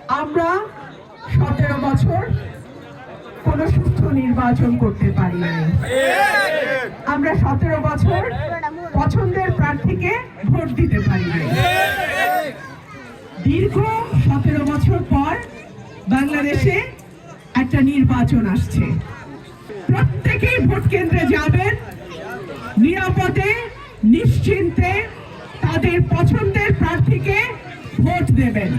আমরা 17 বছর কোন সুস্থ নির্বাচন করতে পারি নাই। আমরা 17 বছর পছন্দের প্রার্থীকে ভোট দিতে পারি নাই। দীর্ঘ 17 বছর পর বাংলাদেশে একটা নির্বাচন আসছে। প্রত্যেকেই ভোট কেন্দ্রে যাবেন, নিরাপদে নিশ্চিন্তে তাদের পছন্দের প্রার্থীকে ভোট দেবেন।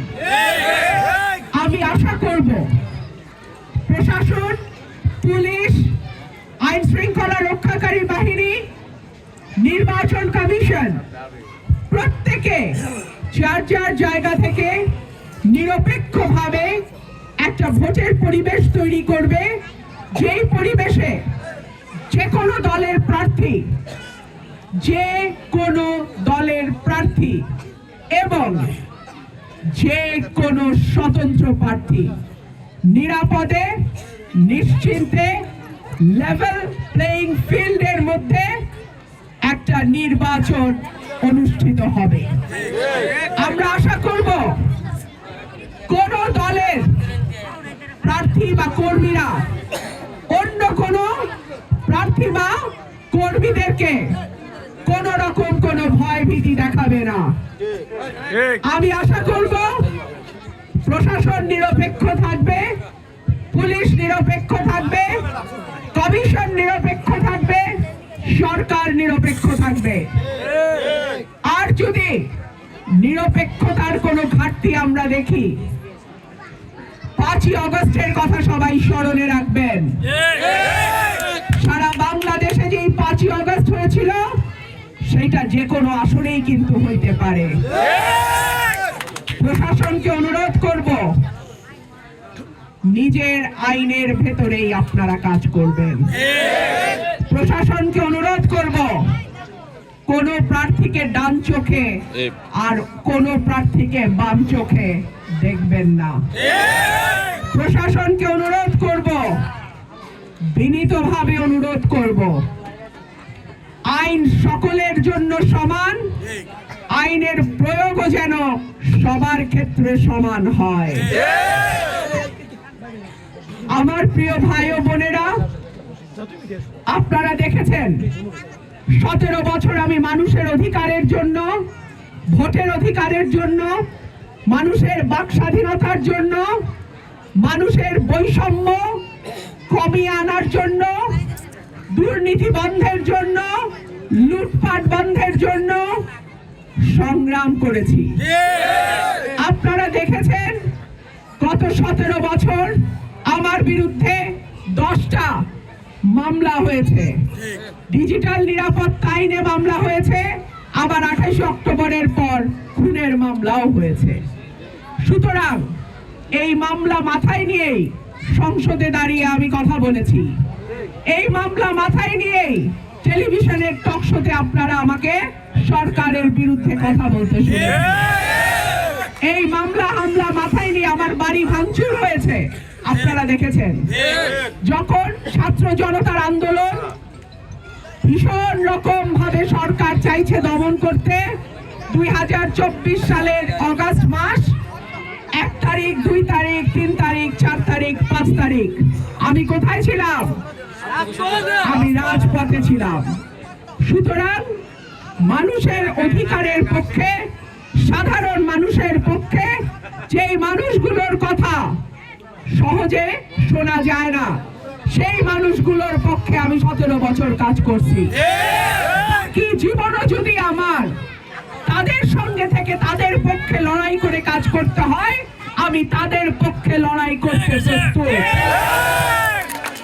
আমি আশা করব প্রশাসন, পুলিশ, আইন শৃঙ্খলা রক্ষাকারী বাহিনী, নির্বাচন কমিশন প্রত্যেকে যার যার জায়গা থেকে নিরপেক্ষভাবে একটা ভোটের পরিবেশ তৈরি করবে, যেই পরিবেশে যে কোনো দলের প্রার্থী এবং যে কোনো স্বতন্ত্র প্রার্থী নিরাপদে নিশ্চিন্তে লেভেল প্লেইং ফিল্ডের মধ্যে একটা নির্বাচন অনুষ্ঠিত হবে। আমরা আশা করব কোন দলের প্রার্থী বা কর্মীরা অন্য কোন প্রার্থী বা কর্মীদেরকে কোন রকম কোন ভয় ভীতি দেখাবে না। আমি আশা করব প্রশাসন নিরপেক্ষ থাকবে, পুলিশ নিরপেক্ষ থাকবে, কমিশন নিরপেক্ষ থাকবে, সরকার নিরপেক্ষ থাকবে। আর যদি নিরপেক্ষতার কোনো ঘাটতি আমরা দেখি, 5ই আগস্টের কথা সবাই স্মরণে রাখবেন। সারা বাংলাদেশে যেই 5ই আগস্ট হয়েছিল সেটা যে কোনো আসরেই কিন্তু হইতে পারে। প্রশাসনকে অনুরোধ করব নিজের আইনের ভেতরেই আপনারা কাজ করবেন। প্রশাসনকে অনুরোধ করব কোন প্রার্থীকে ডান চোখে আর কোন প্রার্থীকে বাম চোখে দেখবেন না। প্রশাসনকে অনুরোধ করব, বিনীতভাবে অনুরোধ করব, আইন সকলের জন্য সমান, আইনের প্রয়োগও যেন সবার ক্ষেত্রে সমান হয়। আমার প্রিয় ভাই ও বোনেরা, আপনারা দেখেছেন 17 বছর আমি মানুষের অধিকারের জন্য, ভোটের অধিকারের জন্য, মানুষের বাক স্বাধীনতার জন্য, মানুষের বৈষম্য কমিয়ে আনার জন্য, দুর্নীতি বন্ধের জন্য, লুটপাট বন্ধের জন্য সংগ্রাম করেছি। আপনারা দেখেছেন গত 17 বছর আমার বিরুদ্ধে 10টা মামলা হয়েছে। ডিজিটাল নিরাপত্তা আইনে মামলা হয়েছে, আবার 28 অক্টোবরের পর খুনের মামলাও হয়েছে। সুতরাং এই মামলা মাথায় নিয়েই সংসদে দাঁড়িয়ে আমি কথা বলেছি। এই মামলা মাথায় নিয়েই টেলিভিশনের টক শোতে আপনারা আমাকে সরকারের বিরুদ্ধে কথা বলতে শুনেছেন। এই মামলা হামলা মাথায় নিয়ে আমার বাড়ি ভাঙচুর হয়েছে, আপনারা দেখেছেন। যখন ছাত্র জনতার আন্দোলন ভীষণ রকম ভাবে সরকার চাইছে দমন করতে, 2024 সালের অগাস্ট মাস 1 তারিখ, 2 তারিখ, 3 তারিখ, 4 তারিখ, 5 তারিখ আমি কোথায় ছিলাম? আমি রাজপথে ছিলাম। সুতরাং মানুষের অধিকারের পক্ষে, সাধারণ মানুষের পক্ষে, যেই মানুষগুলোর কথা সহজে শোনা যায় না, সেই মানুষগুলোর পক্ষে আমি 17 বছর কাজ করছি। কি জীবনও যদি আমার তাদের সঙ্গে থেকে তাদের পক্ষে লড়াই করে কাজ করতে হয়, আমি তাদের পক্ষে লড়াই করতে প্রস্তুত।